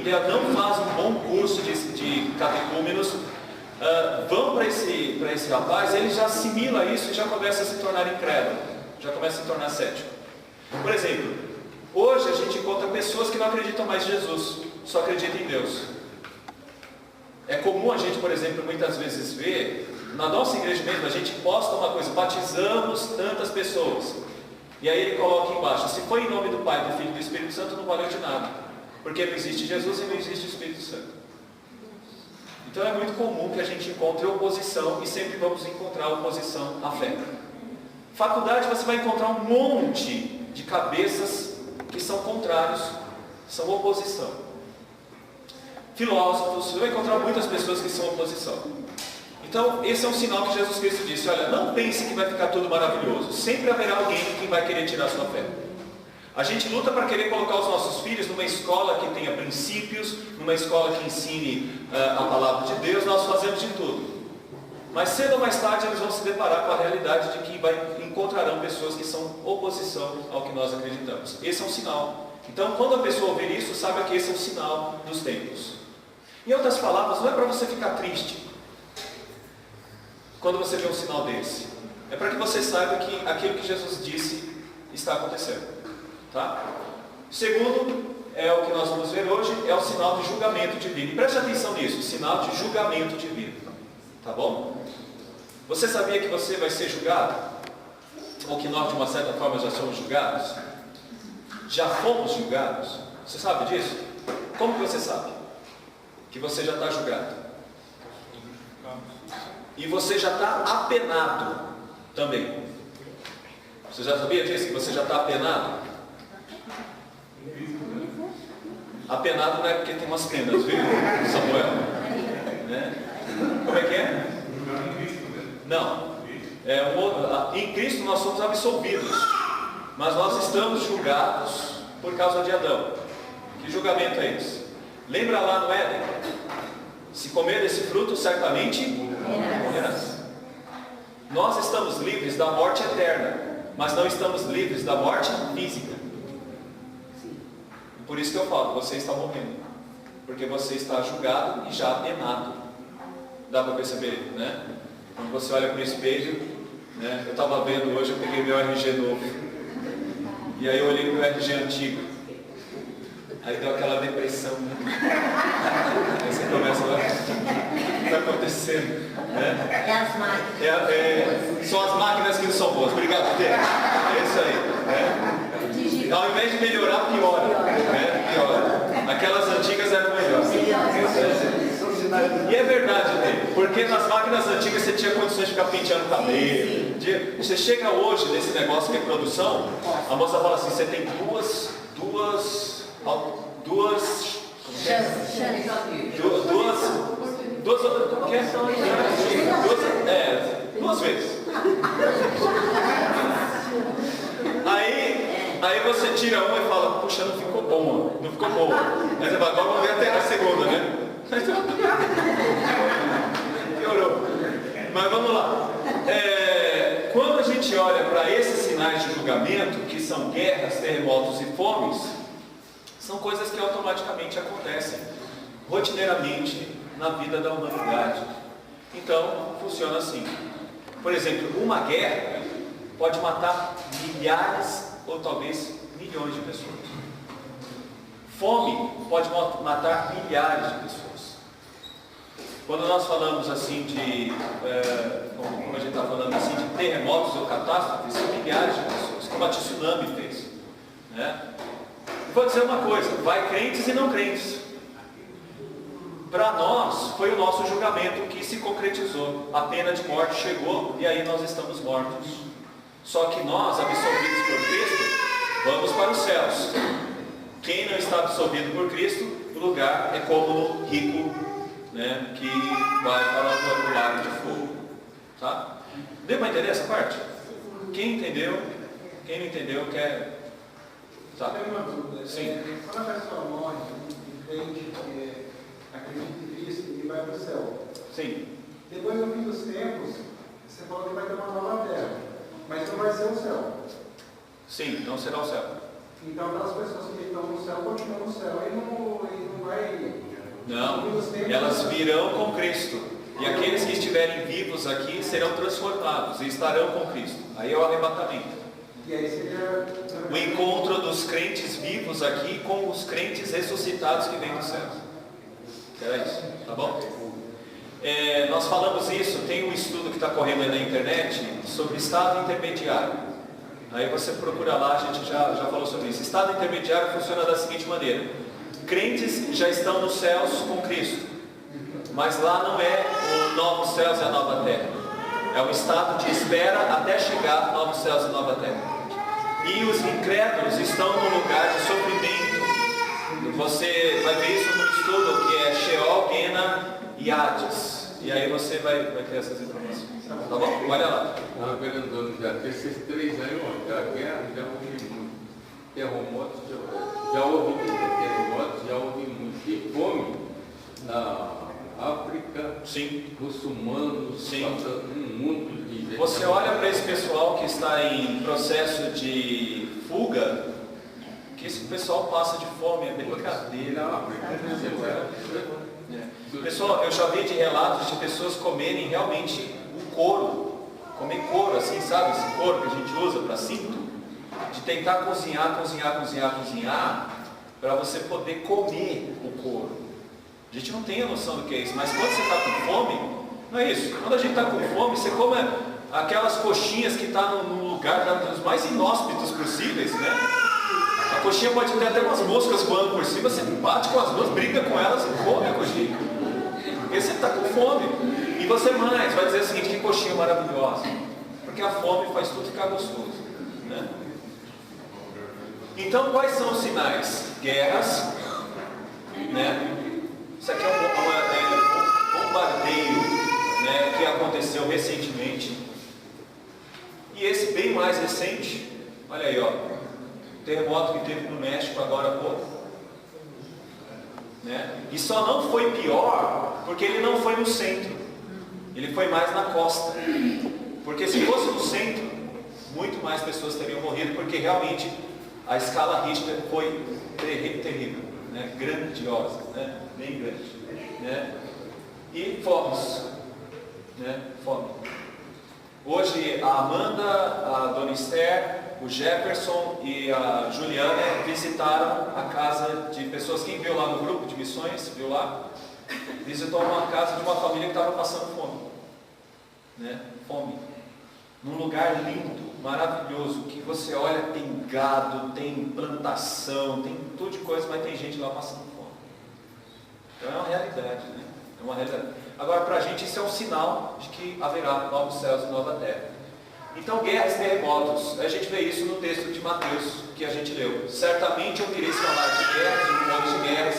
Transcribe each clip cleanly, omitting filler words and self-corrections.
ainda não fazem um bom curso de catecúmenos, vão para esse rapaz, ele já assimila isso e já começa a se tornar incrédulo, já começa a se tornar cético. Por exemplo, hoje a gente encontra pessoas que não acreditam mais em Jesus, só acreditam em Deus. É comum a gente, por exemplo, muitas vezes ver, na nossa igreja mesmo, a gente posta uma coisa, batizamos tantas pessoas, e aí ele coloca embaixo, se foi em nome do Pai, do Filho e do Espírito Santo, não valeu de nada, porque não existe Jesus e não existe o Espírito Santo. Então é muito comum que a gente encontre oposição, e sempre vamos encontrar oposição à fé. Faculdade, você vai encontrar um monte de cabeças que são contrários, são oposição. Filósofos, você vai encontrar muitas pessoas que são oposição. Então esse é um sinal que Jesus Cristo disse: olha, não pense que vai ficar tudo maravilhoso, sempre haverá alguém que vai querer tirar a sua fé. A gente luta para querer colocar os nossos filhos numa escola que tenha princípios, numa escola que ensine a palavra de Deus, nós fazemos de tudo. Mas cedo ou mais tarde eles vão se deparar com a realidade de que encontrarão pessoas que são oposição ao que nós acreditamos. Esse é um sinal. Então quando a pessoa ouvir isso, saiba que esse é um sinal dos tempos. Em outras palavras, não é para você ficar triste quando você vê um sinal desse. É para que você saiba que aquilo que Jesus disse está acontecendo. Tá? Segundo, é o que nós vamos ver hoje, é o sinal de julgamento divino. E preste atenção nisso, sinal de julgamento divino. Tá bom? Você sabia que você vai ser julgado? Ou que nós, de uma certa forma, já somos julgados? Já fomos julgados? Você sabe disso? Como que você sabe que você já está julgado? E você já está apenado também. Você já sabia disso? Que você já está apenado? Apenado não é porque tem umas penas, viu, Samuel? Né? Como é que é? Não. Em Cristo nós somos absolvidos, mas nós estamos julgados por causa de Adão. Que julgamento é esse? Lembra lá no Éden? Se comer desse fruto, certamente morrerás. Nós estamos livres da morte eterna, mas não estamos livres da morte física. Por isso que eu falo, você está morrendo, porque você está julgado e já apenado. Dá para perceber, né? Quando você olha para o espelho, né? Eu estava vendo hoje, eu peguei meu RG novo, e aí eu olhei para o RG antigo, aí deu aquela depressão, né? Aí você começa a ver o que está acontecendo, né? É as máquinas. São as máquinas que não são boas. Obrigado, Deus. É isso aí, né? Ao invés de melhorar, piora, né? Piora. Aquelas antigas eram melhores. E é verdade, né? Porque nas máquinas antigas você tinha condições de ficar penteando o cabelo. Você chega hoje nesse negócio que é produção, a moça fala assim: você tem duas vezes. Aí você tira uma e fala: puxa, não ficou bom, não ficou bom. Aí você fala: agora vamos ver até a segunda, né? Piorou. Mas vamos lá. Quando a gente olha para esses sinais de julgamento, que são guerras, terremotos e fomes, são coisas que automaticamente acontecem rotineiramente na vida da humanidade. Então, funciona assim. Por exemplo, uma guerra pode matar milhares ou talvez milhões de pessoas. Fome pode matar milhares de pessoas. Quando nós falamos assim de, como a gente está falando assim, de terremotos ou catástrofes, são milhares de pessoas, como a tsunami fez, né? Vou dizer uma coisa: vai crentes e não crentes. Para nós, foi o nosso julgamento que se concretizou. A pena de morte chegou e aí nós estamos mortos. Só que nós, absolvidos por Cristo, vamos para os céus. Quem não está absolvido por Cristo, o lugar é como no rico, né, que vai para o lago de fogo. Tá? Deu para entender essa parte? Quem entendeu? Quem não entendeu quer... Tá? Eu tenho uma dúvida. Sim. Quando a pessoa morre, um crente acredita em Cristo e vai para o céu. Sim. Depois, no fim dos tempos, você falou que vai ter uma nova terra, mas não vai ser o céu. Sim, não será o céu. Então aquelas pessoas que estão no céu continuam no céu e não vai. Não, elas virão com Cristo. E aqueles que estiverem vivos aqui serão transformados e estarão com Cristo. Aí é o arrebatamento. E aí seria O encontro dos crentes vivos aqui com os crentes ressuscitados que vêm do céu. Era isso, tá bom? Nós falamos isso, tem um estudo que está correndo aí na internet sobre estado intermediário. Aí você procura lá, a gente já falou sobre isso. Estado intermediário funciona da seguinte maneira: crentes já estão nos céus com Cristo, mas lá não é o novo céus e a nova terra. É um estado de espera até chegar novos céus e nova terra. E os incrédulos estão no lugar de sofrimento. Você vai ver isso no estudo que é Sheol, Gena e Hades. E aí você vai ter essas informações. Tá bom? Olha lá. Estava perguntando já, esses 3 aí, a guerra já ouvi muito. Terremotos já ouvi muito. Terremotos já ouvi muito. E fome na África, Sim. muçulmanos, Sim. um mundo de gente. Você olha para esse pessoal que está em processo de fuga, que esse pessoal passa de fome, é brincadeira. Pessoal, eu já vi de relatos de pessoas comerem realmente o couro, comer couro assim, sabe? Esse couro que a gente usa para cinto, de tentar cozinhar, para você poder comer o couro. A gente não tem a noção do que é isso, mas quando você está com fome, não é isso. Quando a gente está com fome, você come aquelas coxinhas que estão no lugar dos mais inóspitos possíveis, né? A coxinha pode ter até umas moscas voando por cima, você bate com as mãos, briga com elas e come a coxinha. Porque você está com fome. E você mais vai dizer o seguinte: que coxinha maravilhosa. Porque a fome faz tudo ficar gostoso, né? Então quais são os sinais? Guerras, né? Isso aqui é um bombardeio, né, que aconteceu recentemente. E esse bem mais recente, olha aí, ó, o terremoto que teve no México agora há pouco, né? E só não foi pior porque ele não foi no centro, ele foi mais na costa. Porque se fosse no centro, muito mais pessoas teriam morrido, porque realmente a escala Richter foi terrível, né? Grandiosa, né? Bem grande, né? E fomes, né? Fome. Hoje a Amanda, a Dona Esther, o Jefferson e a Juliana visitaram a casa de pessoas. Quem viu lá no grupo de missões, viu lá? Visitou uma casa de uma família que estava passando fome, né? Fome. Num lugar lindo, maravilhoso, que você olha, tem gado, tem plantação, tem tudo de coisa, mas tem gente lá passando fome. Então é uma realidade, né? É uma realidade. Agora, para a gente isso é um sinal de que haverá novos céus e nova terra. Então, guerras e terremotos, a gente vê isso no texto de Mateus que a gente leu. Certamente ouvireis falar de guerras, de rumores de guerras.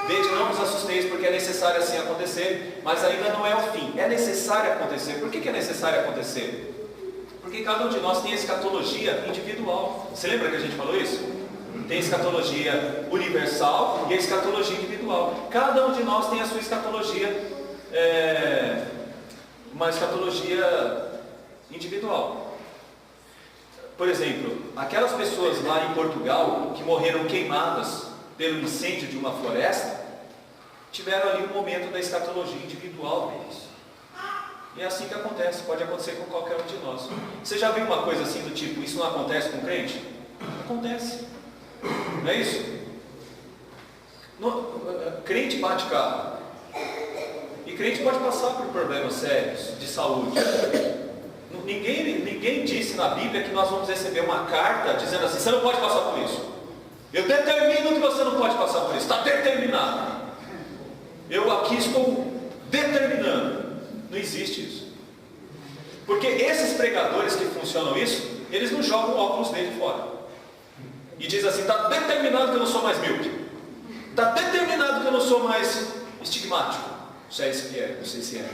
Vede, não vos assusteis, porque é necessário assim acontecer, mas ainda não é o fim. É necessário acontecer. Por que é necessário acontecer? Porque cada um de nós tem a escatologia individual. Você lembra que a gente falou isso? Tem a escatologia universal e a escatologia individual. Cada um de nós tem a sua escatologia, uma escatologia individual. Por exemplo, aquelas pessoas lá em Portugal que morreram queimadas pelo incêndio de uma floresta, tiveram ali um momento da escatologia individual deles. E é assim que acontece, pode acontecer com qualquer um de nós. Você já viu uma coisa assim do tipo, isso não acontece com crente? Acontece. Não é isso? Crente bate carro. E crente pode passar por problemas sérios de saúde. Ninguém disse na Bíblia que nós vamos receber uma carta dizendo assim: você não pode passar por isso. Eu determino que você não pode passar por isso. Está determinado. Eu aqui estou determinando. Não existe isso. Porque esses pregadores que funcionam isso, eles não jogam o óculos dele fora. E diz assim: está determinado que eu não sou mais míope. Está determinado que eu não sou mais estigmático. Não sei se é, não sei se é.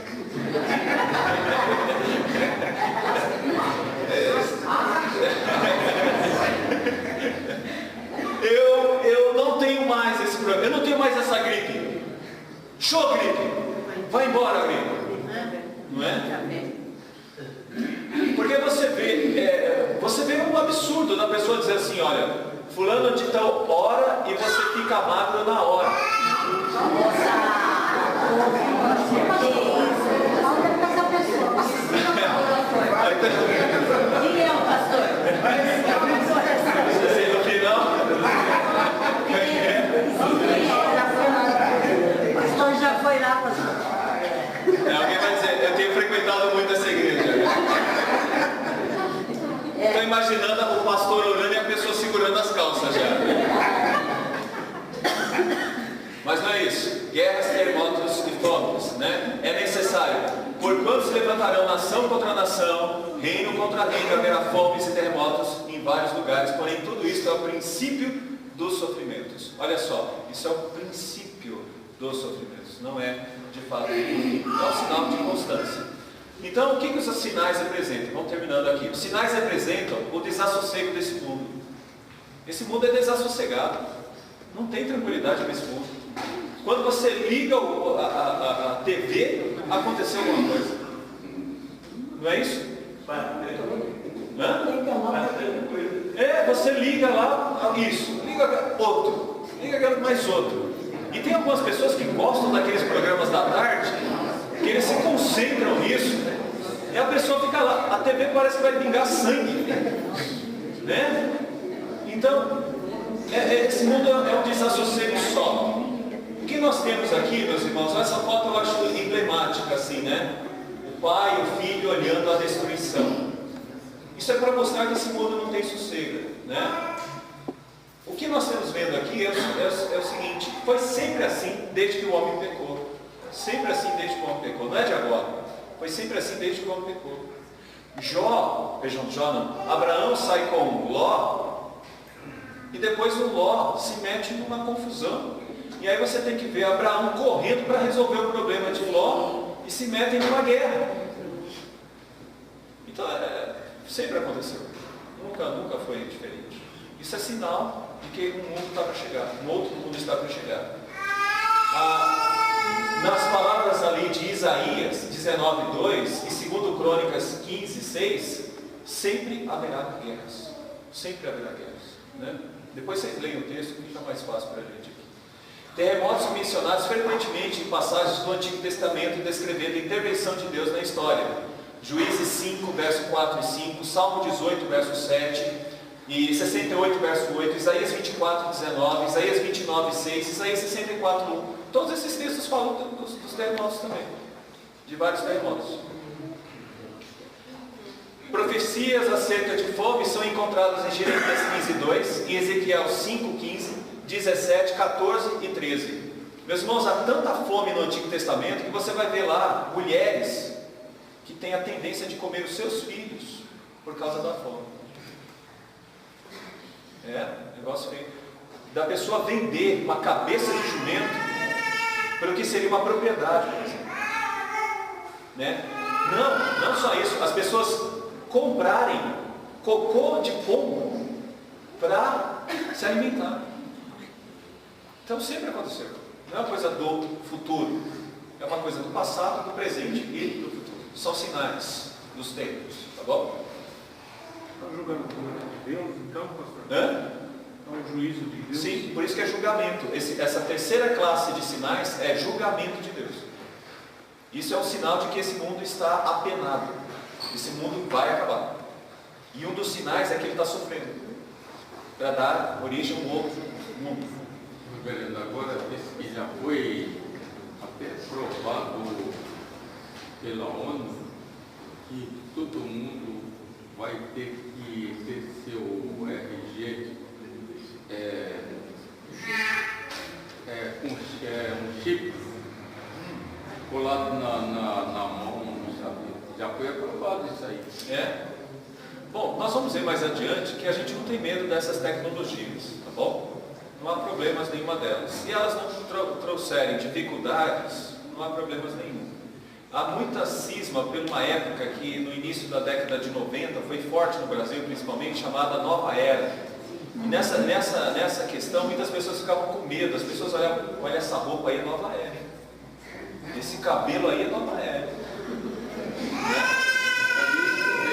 Eu não tenho mais esse problema. Eu não tenho mais essa gripe. Show, gripe. Vai embora, gripe. Não é? Porque você vê um absurdo da pessoa dizer assim: olha, fulano de tal ora e você fica magro na hora. Quem é o pastor? Você no final? O pastor já foi lá, pastor. Alguém vai dizer, eu tenho frequentado muito essa igreja. Estou imaginando o pastor orando e a pessoa segurando as calças já. Mas não é isso. Guerras, terremotos e fomes, né? É necessário. Porquanto se levantarão nação contra nação, reino contra reino, haverá fomes e terremotos em vários lugares. Porém, tudo isso é o princípio dos sofrimentos. Olha só, isso é o princípio dos sofrimentos. Não é, de fato, é um sinal de constância. Então, o que os sinais representam? Vamos terminando aqui. Os sinais representam o desassossego desse mundo. Esse mundo é desassossegado. Não tem tranquilidade nesse mundo. Quando você liga a TV, aconteceu alguma coisa. Não é isso? Hã? Você liga lá, isso. Liga outro. Liga mais outro. E tem algumas pessoas que gostam daqueles programas da tarde, que eles se concentram nisso, e a pessoa fica lá, a TV parece que vai pingar sangue, né? Então, esse mundo é um desassossego só. O que nós temos aqui, meus irmãos, essa foto eu acho emblemática, assim, né? O pai e o filho olhando a destruição. Isso é para mostrar que esse mundo não tem sossego, né? O que nós estamos vendo aqui é o seguinte: foi sempre assim desde que o homem pecou. Sempre assim desde que o homem pecou, não é de agora. Foi sempre assim desde que o homem pecou. Abraão sai com Ló, e depois o Ló se mete numa confusão. E aí você tem que ver Abraão correndo para resolver o problema de Ló e se metem numa guerra. Então, sempre aconteceu. Nunca foi diferente. Isso é sinal de que um mundo está para chegar, um outro mundo está para chegar. Nas palavras ali de Isaías 19:2 e 2 Crônicas 15:6, sempre haverá guerras. Sempre haverá guerras, né? Depois vocês leem o texto, fica mais fácil para a gente aqui. Terremotos mencionados frequentemente em passagens do Antigo Testamento descrevendo a intervenção de Deus na história. Juízes 5, verso 4 e 5, Salmo 18, verso 7 e 68, verso 8, Isaías 24, 19, Isaías 29, 6, Isaías 64, 1. Todos esses textos falam dos terremotos também, de vários terremotos. Profecias acerca de fome são encontradas em Jeremias 15:2, em Ezequiel 5:15, 17, 14 e 13. Meus irmãos, há tanta fome no Antigo Testamento que você vai ver lá mulheres que têm a tendência de comer os seus filhos por causa da fome. Negócio feio. Da pessoa vender uma cabeça de jumento pelo que seria uma propriedade, por exemplo. Né? Não só isso, as pessoas comprarem cocô de pombo para se alimentar. Então sempre aconteceu. Não é uma coisa do futuro, é uma coisa do passado, do presente e do futuro. São sinais dos tempos, tá bom? Está julgando de Deus, então, pastor? É o juízo de Deus? Sim, por isso que é julgamento. Essa terceira classe de sinais é julgamento de Deus. Isso é um sinal de que esse mundo está apenado. Esse mundo vai acabar. E um dos sinais é que ele está sofrendo para dar origem a um outro mundo. Agora, esse que já foi até provado pela ONU, que todo mundo vai ter que ter seu RG um chip colado na mão, sabe? Já foi aprovado isso aí. Bom, nós vamos ver mais adiante que a gente não tem medo dessas tecnologias, tá bom? Não há problemas nenhuma delas. Se elas não trouxerem dificuldades, não há problemas nenhum. Há muita cisma por uma época que no início da década de 90 foi forte no Brasil, principalmente, chamada Nova Era. E nessa questão muitas pessoas ficavam com medo. As pessoas olhavam, olha essa roupa aí é Nova Era, esse cabelo aí é Nova Era.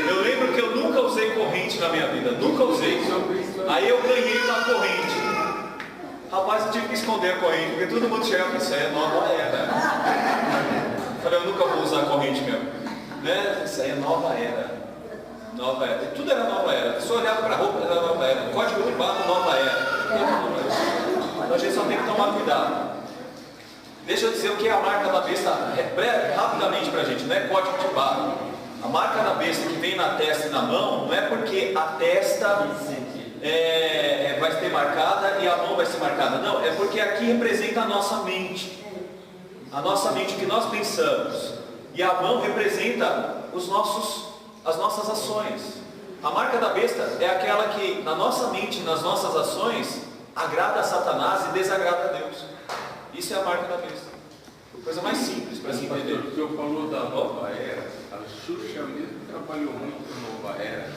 Eu lembro que eu nunca usei corrente corrente na minha vida, nunca usei. Aí eu ganhei uma corrente. Rapaz, eu tive que esconder a corrente, porque todo mundo chega e isso aí é nova era. Falei, eu nunca vou usar a corrente mesmo. Né? Isso aí é nova era. Nova era. Tudo era nova era. Se eu olhava para a roupa, era nova era. Código de barra, nova era. Então a gente só tem que tomar cuidado. Deixa eu dizer o que é a marca da besta rapidamente para a gente, não é código de barra. A marca da besta que vem na testa e na mão, não é porque a testa vai ser marcada e a mão vai ser marcada. Não, é porque aqui representa a nossa mente. A nossa mente, o que nós pensamos. E a mão representa as nossas ações. A marca da besta é aquela que na nossa mente, nas nossas ações, agrada a Satanás e desagrada a Deus. Isso é a marca da besta. Coisa mais simples para se entender. O senhor falou da nova era. A Xuxa mesmo trabalhou muito na nova era.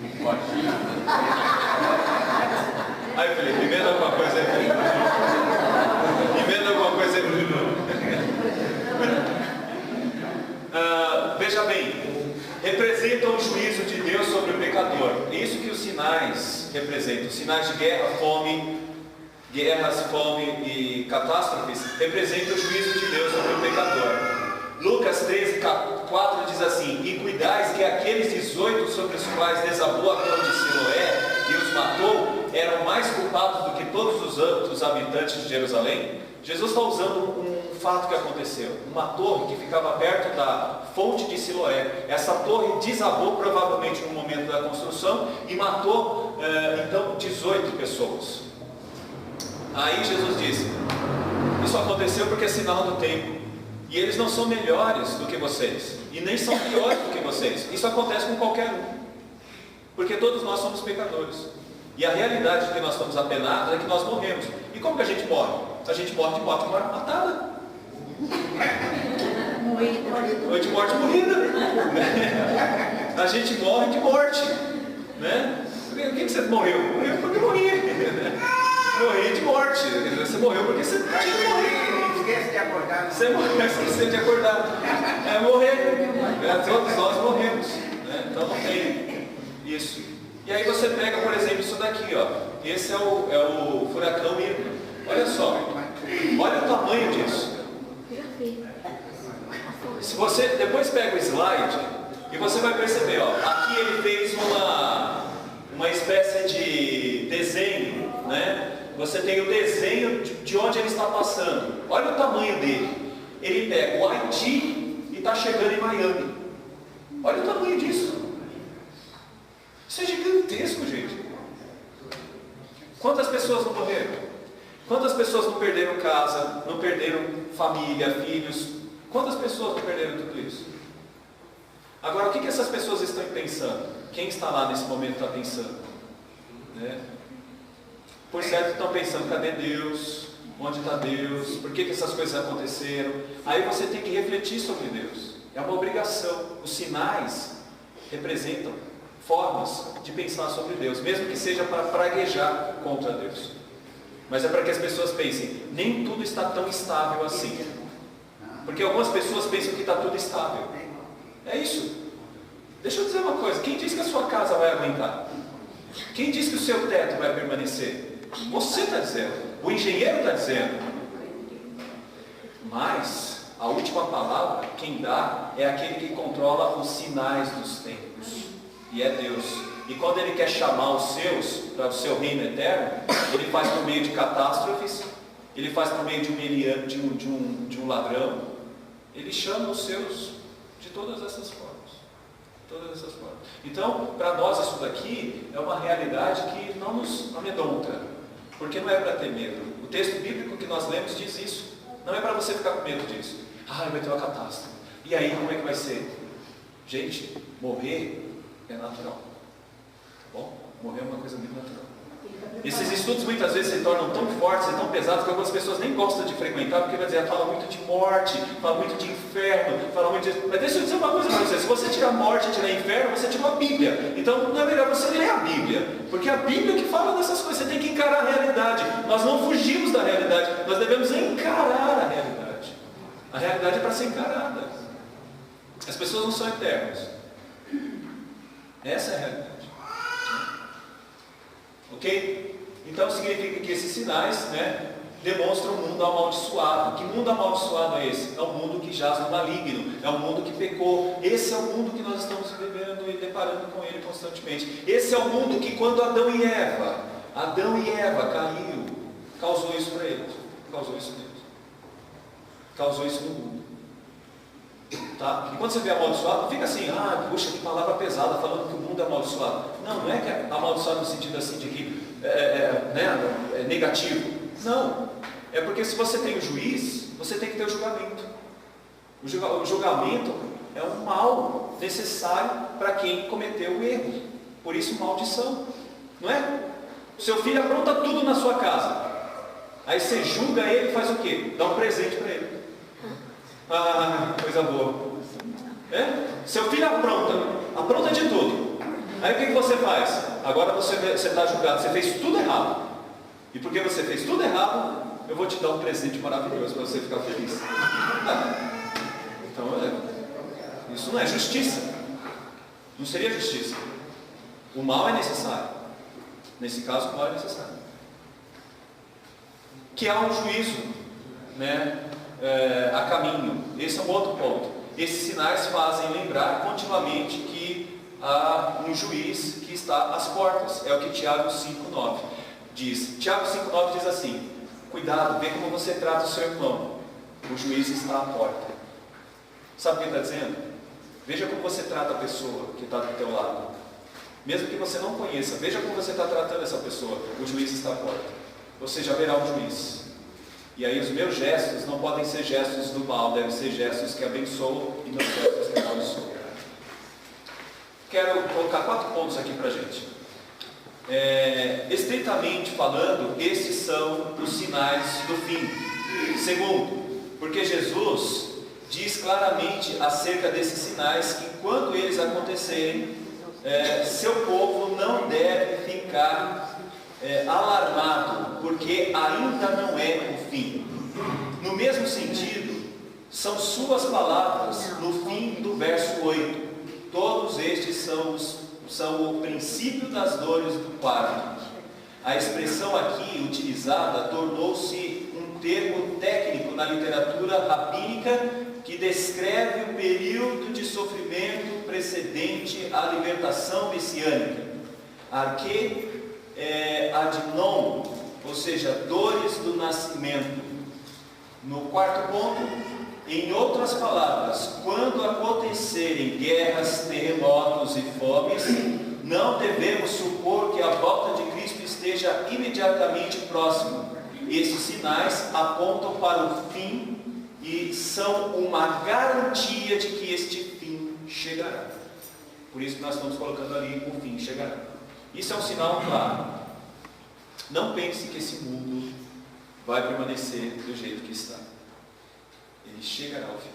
O baixinho. Aí, Felipe, emenda alguma coisa aí, Felipe. Emenda alguma coisa aí, Felipe. Veja bem, representam o juízo de Deus sobre o pecador. É isso que os sinais representam. Os sinais de guerra, guerras, fome e catástrofes representam o juízo de Deus sobre o pecador. Lucas 13, 4 diz assim: e cuidais que aqueles 18 sobre os quais desabou a torre de Siloé e os matou, eram mais culpados do que todos os outros habitantes de Jerusalém. Jesus está usando um fato que aconteceu. Uma torre que ficava perto da fonte de Siloé. Essa torre desabou provavelmente no momento da construção e matou então 18 pessoas. Aí Jesus disse: isso aconteceu porque é sinal do tempo. E eles não são melhores do que vocês. E nem são piores do que vocês. Isso acontece com qualquer um. Porque todos nós somos pecadores. E a realidade de que nós estamos apenados é que nós morremos. E como que a gente morre? A gente morre de morte matada. Ou de morte morrida. Né? A gente morre de morte. Né? Por que você morreu? Morreu porque morria. Morri de morte. Você morreu porque você tinha que morrer. Esquece de acordar. Você morreu, esqueceu de acordar. É morrer. Todos nós morremos. Né? Então não tem isso. E aí você pega, por exemplo, isso daqui, ó. Esse é o furacão Irma. Olha só. Olha o tamanho disso. Se você depois pega o slide e você vai perceber, ó. Aqui ele fez uma espécie de desenho, né? Você tem o desenho de onde ele está passando. Olha o tamanho dele. Ele pega o Haiti e está chegando em Miami. Olha o tamanho disso. Isso é gigantesco, gente. Quantas pessoas não morreram? Quantas pessoas não perderam casa, não perderam família, filhos? Quantas pessoas não perderam tudo isso? Agora, o que essas pessoas estão pensando? Quem está lá nesse momento está pensando? Né? Por certo estão pensando, cadê Deus? Onde está Deus? Por que essas coisas aconteceram? Aí você tem que refletir sobre Deus. É uma obrigação. Os sinais representam formas de pensar sobre Deus, mesmo que seja para praguejar contra Deus. Mas é para que as pessoas pensem, nem tudo está tão estável assim. Porque algumas pessoas pensam que está tudo estável. É isso. Deixa eu dizer uma coisa, quem diz que a sua casa vai aguentar? Quem diz que o seu teto vai permanecer? Você está dizendo, o engenheiro está dizendo. Mas a última palavra, quem dá, é aquele que controla os sinais dos tempos. E é Deus. E quando Ele quer chamar os seus para o seu reino eterno, Ele faz por meio de catástrofes, Ele faz por meio de um ladrão. Ele chama os seus de todas essas formas. Todas essas formas. Então, para nós isso daqui é uma realidade que não nos amedronta. Porque não é para ter medo. O texto bíblico que nós lemos diz isso. Não é para você ficar com medo disso. Vai ter uma catástrofe. E aí, como é que vai ser? Gente, morrer é natural. Tá bom? Morrer é uma coisa muito natural. Esses estudos muitas vezes se tornam tão fortes e tão pesados que algumas pessoas nem gostam de frequentar, porque vai dizer, fala muito de morte, fala muito de inferno, fala muito de... Mas deixa eu dizer uma coisa para você, se você tirar morte e tirar inferno, você tirou a Bíblia. Então não é melhor você ler a Bíblia, porque a Bíblia que fala dessas coisas, você tem que encarar a realidade. Nós não fugimos da realidade, nós devemos encarar a realidade. A realidade é para ser encarada. As pessoas não são eternas. Essa é a realidade. Ok? Então significa que esses sinais, né, demonstram um mundo amaldiçoado. Que mundo amaldiçoado é esse? É um mundo que jaz no maligno, é um mundo que pecou. Esse é o mundo que nós estamos vivendo e deparando com ele constantemente. Esse é o mundo que quando Adão e Eva caiu, causou isso para eles, causou isso neles, causou isso no mundo. Tá? E quando você vê amaldiçoado, não fica assim, puxa, que palavra pesada, falando que o mundo é amaldiçoado. Não é que é amaldiçoado no sentido assim de que é negativo. Não, é porque se você tem o juiz, você tem que ter o julgamento. O julgamento é um mal necessário para quem cometeu o erro. Por isso, maldição. Não é? Seu filho apronta tudo na sua casa. Aí você julga ele e faz o quê? Dá um presente para ele. Coisa boa. Seu filho apronta de tudo. Aí o que você faz? Agora você está julgado, você fez tudo errado. E porque você fez tudo errado, eu vou te dar um presente maravilhoso para você ficar feliz. Então, isso não é justiça. Não seria justiça. O mal é necessário. Nesse caso, o mal é necessário. Que há um juízo, né, a caminho. Esse é um outro ponto. Esses sinais fazem lembrar continuamente que há um juiz que está às portas. É o que Tiago 5,9 diz. Tiago 5,9 diz assim: cuidado, vê como você trata o seu irmão. O juiz está à porta. Sabe o que ele está dizendo? Veja como você trata a pessoa que está do teu lado. Mesmo que você não conheça, veja como você está tratando essa pessoa. O juiz está à porta. Você já verá o juiz. E aí os meus gestos não podem ser gestos do mal, devem ser gestos que abençoam e não gestos que amaldiçoam. Quero colocar 4 pontos aqui para a gente. Estritamente falando, esses são os sinais do fim. Segundo, porque Jesus diz claramente acerca desses sinais que quando eles acontecerem, seu povo não deve ficar alarmado, porque ainda não é o fim. No mesmo sentido, são suas palavras no fim do verso 8. Todos estes são o princípio das dores do parto. A expressão aqui utilizada tornou-se um termo técnico na literatura rabínica que descreve o período de sofrimento precedente à libertação messiânica. Arque adnon, ou seja, dores do nascimento. No 4º ponto, em outras palavras, quando acontecerem guerras, terremotos e fomes, não devemos supor que a volta de Cristo esteja imediatamente próxima. Esses sinais apontam para o fim e são uma garantia de que este fim chegará. Por isso que nós estamos colocando ali: o fim chegará. Isso é um sinal claro. Não pense que esse mundo vai permanecer do jeito que está. Ele chegará ao fim.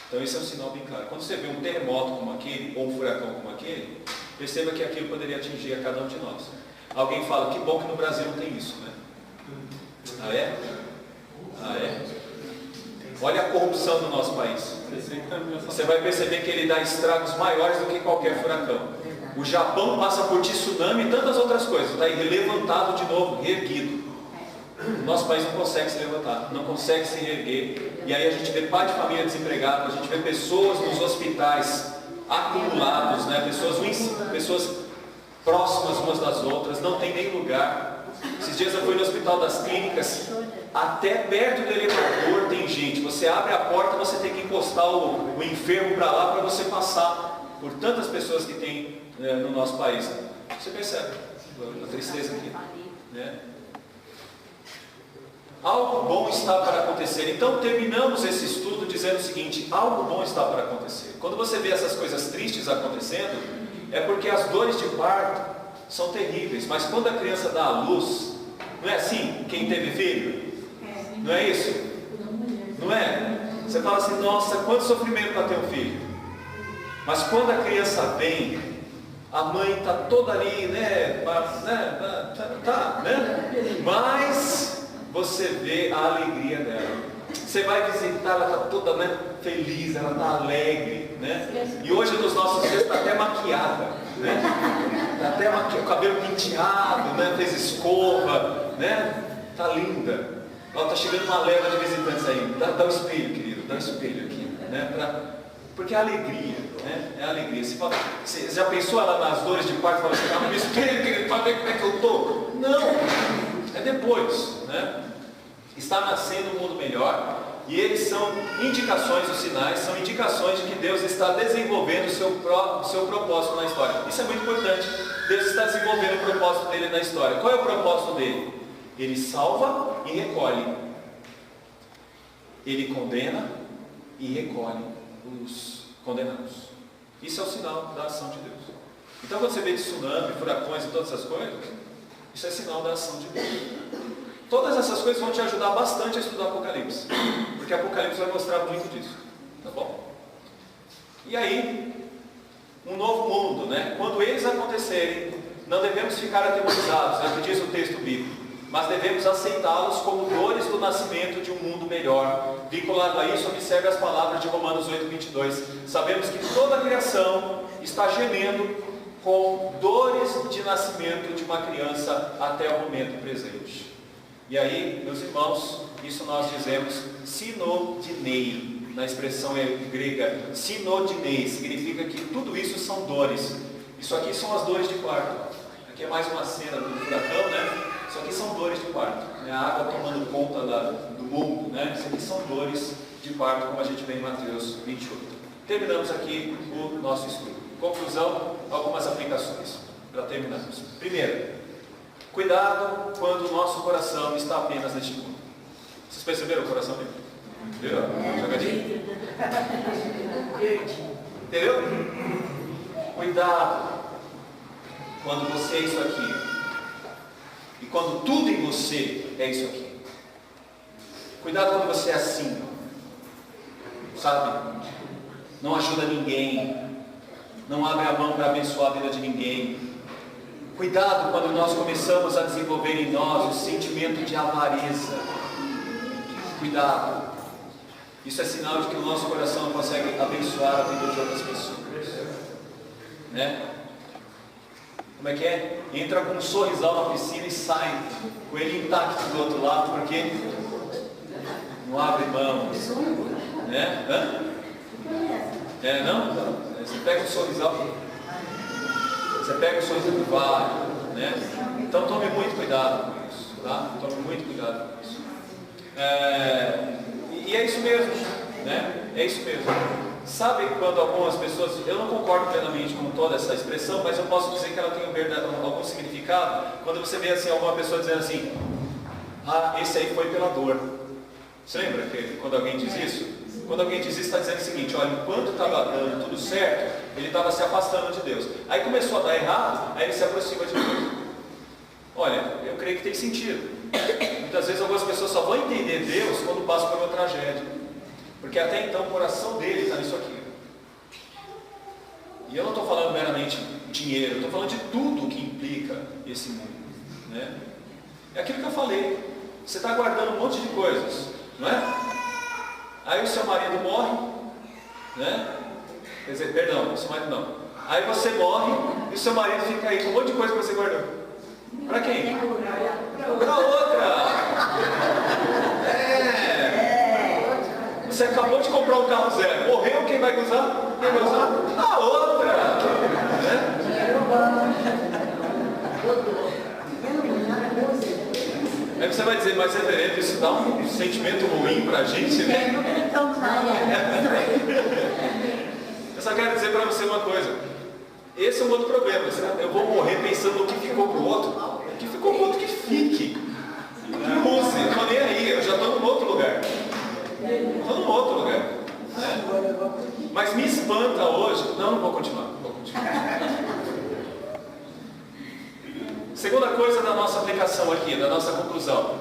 Então esse é um sinal bem claro. Quando você vê um terremoto como aquele, ou um furacão como aquele, perceba que aquilo poderia atingir a cada um de nós. Alguém fala: que bom que no Brasil não tem isso, né? Ah, é? Ah, é? Olha a corrupção do nosso país. Você vai perceber que ele dá estragos maiores do que qualquer furacão. O Japão passa por tsunami e tantas outras coisas. Está aí levantado de novo, reerguido. O nosso país não consegue se levantar, não consegue se reerguer. E aí a gente vê pai de família desempregado, a gente vê pessoas nos hospitais acumulados, né? pessoas próximas umas das outras, não tem nem lugar. Esses dias eu fui no Hospital das Clínicas, até perto do elevador tem gente. Você abre a porta, você tem que encostar o enfermo para lá para você passar por tantas pessoas que tem no nosso país. Você percebe a tristeza aqui, né? Algo bom está para acontecer. Então terminamos esse estudo dizendo o seguinte: algo bom está para acontecer. Quando você vê essas coisas tristes acontecendo, é porque as dores de parto são terríveis. Mas quando a criança dá à luz, não é assim? Quem teve filho? Não é isso? Não é? Você fala assim: nossa, quanto sofrimento para ter um filho. Mas quando a criança vem, a mãe está toda ali, né? Mas você vê a alegria dela. Você vai visitar, ela está toda, né, feliz, ela está alegre, né? E hoje nos nossos dias está até maquiada, né? até o cabelo penteado, né? Fez escova, né? Tá linda. Ó, tá chegando uma leva de visitantes aí. Dá o espelho, querido, dá o espelho aqui, né? Porque é alegria, né? É alegria. Você já pensou ela nas dores de parto e fala assim, me espelho, querido, para ver como é que eu tô? Não! É depois, né? Está nascendo um mundo melhor. E eles são indicações, os sinais são indicações de que Deus está desenvolvendo o seu propósito na história. Isso é muito importante. Deus está desenvolvendo o propósito dele na história. Qual é o propósito dele? Ele salva e recolhe. Ele condena e recolhe os condenados. Isso é o sinal da ação de Deus. Então quando você vê tsunami, furacões e todas essas coisas, isso é sinal da ação de Deus. Todas essas coisas vão te ajudar bastante a estudar Apocalipse, porque Apocalipse vai mostrar muito disso, tá bom? E aí, um novo mundo, né? Quando eles acontecerem, não devemos ficar atemorizados, é o que diz o texto bíblico, mas devemos aceitá-los como dores do nascimento de um mundo melhor. Vinculado a isso, observe as palavras de Romanos 8:22. Sabemos que toda a criação está gemendo com dores de nascimento de uma criança até o momento presente. E aí, meus irmãos, isso nós dizemos sinodinei, na expressão grega. Sinodinei significa que tudo isso são dores. Isso aqui são as dores de parto. Aqui é mais uma cena do furacão, né? Isso aqui são dores de parto, né? A água tomando conta do mundo, né? Isso aqui são dores de parto, como a gente vê em Mateus 28. Terminamos aqui o nosso estudo. Conclusão, algumas aplicações para terminarmos. Primeiro, cuidado quando o nosso coração está apenas neste mundo. Vocês perceberam o coração dele? Entendeu? Jogadinho? Entendeu? Cuidado quando você é isso aqui. E quando tudo em você é isso aqui. Cuidado quando você é assim. Sabe? Não ajuda ninguém. Não abre a mão para abençoar a vida de ninguém. Cuidado quando nós começamos a desenvolver em nós o sentimento de avareza. Cuidado. Isso é sinal de que o nosso coração não consegue abençoar a vida de outras pessoas. Né? Como é que é? Entra com um sorrisal na piscina e sai com ele intacto do outro lado, porque não abre mão. Né? Não? Você pega um sorrisal. Você pega o sorriso do vale, né? Então tome muito cuidado com isso, tá? Tome muito cuidado com isso. E é isso mesmo, né? É isso mesmo. Sabe quando algumas pessoas, eu não concordo plenamente com toda essa expressão, mas eu posso dizer que ela tem algum significado, quando você vê assim, alguma pessoa dizendo assim, esse aí foi pela dor. Você lembra que quando alguém diz isso? Quando alguém diz isso, está dizendo o seguinte, olha, enquanto estava dando tudo certo, ele estava se afastando de Deus. Aí começou a dar errado, aí ele se aproxima de Deus. Olha, eu creio que tem sentido. Muitas vezes algumas pessoas só vão entender Deus quando passam por uma tragédia. Porque até então o coração dele está nisso aqui. E eu não estou falando meramente dinheiro, eu estou falando de tudo que implica esse mundo. Né? É aquilo que eu falei. Você está guardando um monte de coisas, não é? Aí o seu marido morre, né? Quer dizer, perdão, o seu marido não. Aí você morre e o seu marido fica aí com um monte de coisa que você guardou. Para quem? Para outra. Você acabou de comprar um carro zero. Morreu, quem vai usar? Quem vai usar? A outra. Né? Aí você vai dizer, mas reverendo, isso dá um sentimento ruim para a gente, né? Eu só quero dizer para você uma coisa. Esse é um outro problema. Eu vou morrer pensando no que ficou para o outro. O que ficou para o outro que fique. Que use. Eu estou nem aí. Eu já estou num outro lugar. Estou num outro lugar. Né? Mas me espanta hoje. Não vou continuar. Segunda coisa da nossa aplicação aqui, da nossa conclusão.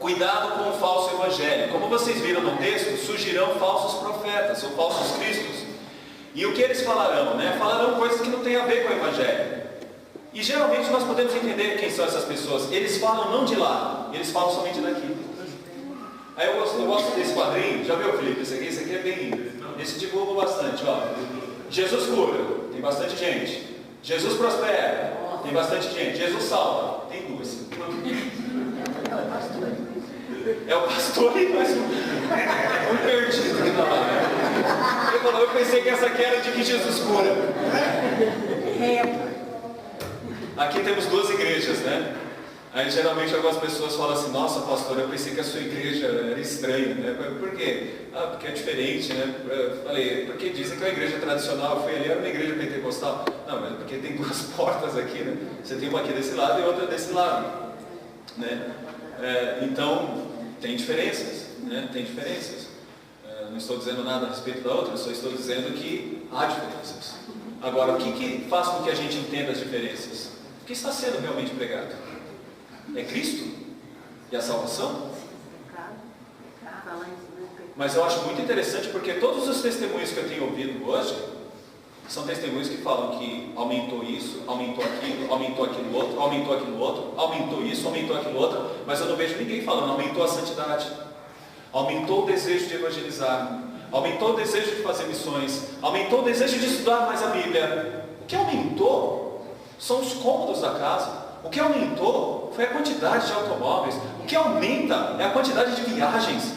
Cuidado com o falso evangelho. Como vocês viram no texto, surgirão falsos profetas ou falsos cristos. E o que eles falarão? Né? Falarão coisas que não têm a ver com o evangelho. E geralmente nós podemos entender quem são essas pessoas. Eles falam não de lá, eles falam somente daqui. Aí eu gosto desse quadrinho. Já viu, Felipe? Esse aqui é bem... Esse divulga bastante. Ó. Jesus cura, tem bastante gente. Jesus prospera. Tem bastante gente. Jesus salva. Tem duas. É o pastor e mais um perdido que está lá. Ele falou, eu pensei que essa aqui era de que Jesus cura. Aqui temos duas igrejas, né? Aí geralmente algumas pessoas falam assim, nossa pastor, eu pensei que a sua igreja era estranha, né? Por quê? Ah, porque é diferente, né? Eu falei, porque dizem que é uma igreja tradicional, eu fui ali, era uma igreja pentecostal. Não, mas porque tem duas portas aqui, né? Você tem uma aqui desse lado e outra desse lado, né? Então, tem diferenças, né? Tem diferenças. Não estou dizendo nada a respeito da outra, só estou dizendo que há diferenças. Agora, o que faz com que a gente entenda as diferenças? O que está sendo realmente pregado? É Cristo? E a salvação? Mas eu acho muito interessante porque todos os testemunhos que eu tenho ouvido hoje são testemunhos que falam que aumentou isso, aumentou aquilo outro, aumentou aquilo outro, aumentou isso, aumentou aquilo outro, mas eu não vejo ninguém falando, aumentou a santidade, aumentou o desejo de evangelizar, aumentou o desejo de fazer missões, aumentou o desejo de estudar mais a Bíblia. O que aumentou são os cômodos da casa. O que aumentou foi a quantidade de automóveis. O que aumenta é a quantidade de viagens.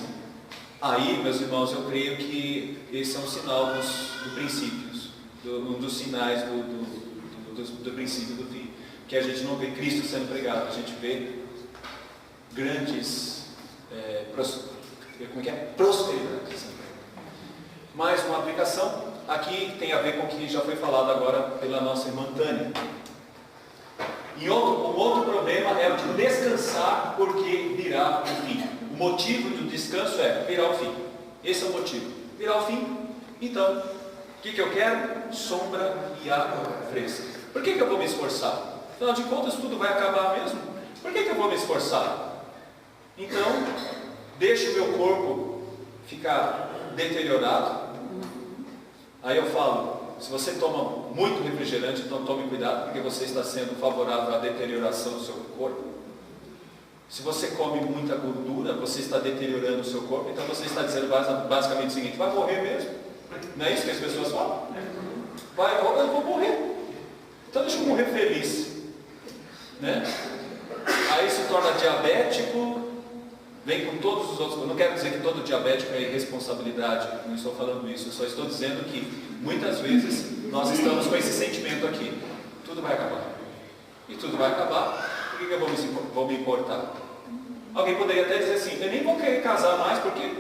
Aí, meus irmãos, eu creio que esse é um sinal dos princípios, um dos sinais do princípio do fim. Que a gente não vê Cristo sendo pregado, a gente vê grandes prosperidade sendo pregada. Mais uma aplicação, aqui tem a ver com o que já foi falado agora pela nossa irmã Tânia. E um outro problema é o de descansar porque virá o fim. O motivo do descanso é virá o fim. Esse é o motivo. Virá o fim. Então, o que eu quero? Sombra e água fresca. Por que eu vou me esforçar? Afinal de contas, tudo vai acabar mesmo. Por que eu vou me esforçar? Então, deixa o meu corpo ficar deteriorado. Aí eu falo, se você toma muito refrigerante, então tome cuidado, porque você está sendo favorável à deterioração do seu corpo. Se você come muita gordura, você está deteriorando o seu corpo, então você está dizendo basicamente o seguinte, vai morrer mesmo. Não é isso que as pessoas falam? Eu vou morrer. Então deixa eu morrer feliz. Né? Aí se torna diabético, vem com todos os outros. Eu não quero dizer que todo diabético é irresponsabilidade, não estou falando isso, eu só estou dizendo que muitas vezes nós estamos com esse sentimento aqui, tudo vai acabar. E tudo vai acabar, por que eu vou me importar? Alguém poderia até dizer assim, eu nem vou querer casar mais, porque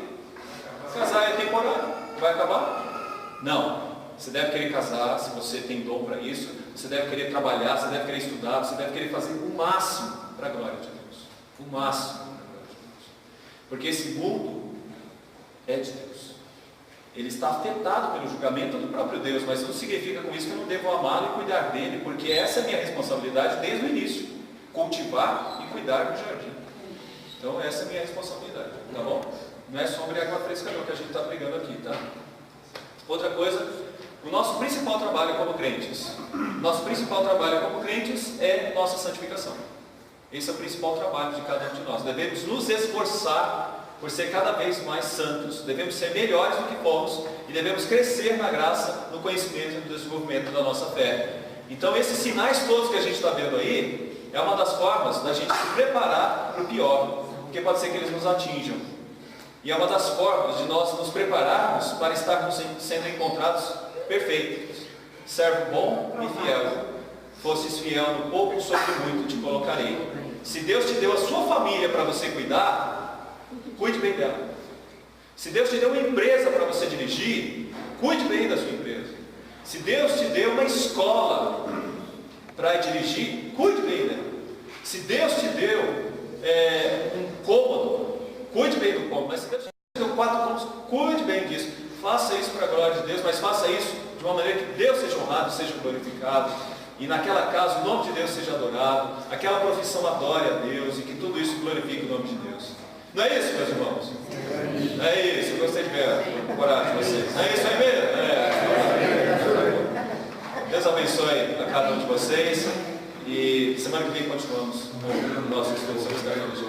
casar é temporário, vai acabar? Não, você deve querer casar, se você tem dom para isso, você deve querer trabalhar, você deve querer estudar, você deve querer fazer o máximo para a glória de Deus. O máximo para a glória de Deus. Porque esse mundo é de Deus. Ele está afetado pelo julgamento do próprio Deus, mas não significa com isso que eu não devo amá-lo e cuidar dele, porque essa é a minha responsabilidade desde o início, cultivar e cuidar do jardim. Então essa é a minha responsabilidade, tá bom? Não é sombra e água fresca não que a gente está pregando aqui, tá? Outra coisa, o nosso principal trabalho como crentes, é nossa santificação. Esse é o principal trabalho de cada um de nós. Devemos nos esforçar por ser cada vez mais santos, devemos ser melhores do que fomos e devemos crescer na graça, no conhecimento e no desenvolvimento da nossa fé. Então esses sinais todos que a gente está vendo aí, é uma das formas da gente se preparar para o pior, porque pode ser que eles nos atinjam. E é uma das formas de nós nos prepararmos para estarmos sendo encontrados perfeitos, servo bom e fiel. Fosses fiel no pouco, sobre muito te colocarei. Se Deus te deu a sua família para você cuidar, cuide bem dela. Se Deus te deu uma empresa para você dirigir, cuide bem da sua empresa. Se Deus te deu uma escola para dirigir, cuide bem dela. Se Deus te deu um cômodo, cuide bem do cômodo. Mas se Deus te deu 4 cômodos, cuide bem disso. Faça isso para a glória de Deus, mas faça isso de uma maneira que Deus seja honrado, seja glorificado. E naquela casa o nome de Deus seja adorado, aquela profissão adore a Deus e que tudo isso glorifique o nome de Deus. Não é isso, meus irmãos? É isso, eu gostei de ver a coragem de vocês. É isso aí mesmo? Deus abençoe a cada um de vocês e semana que vem continuamos no nosso estudo sobre os cargos de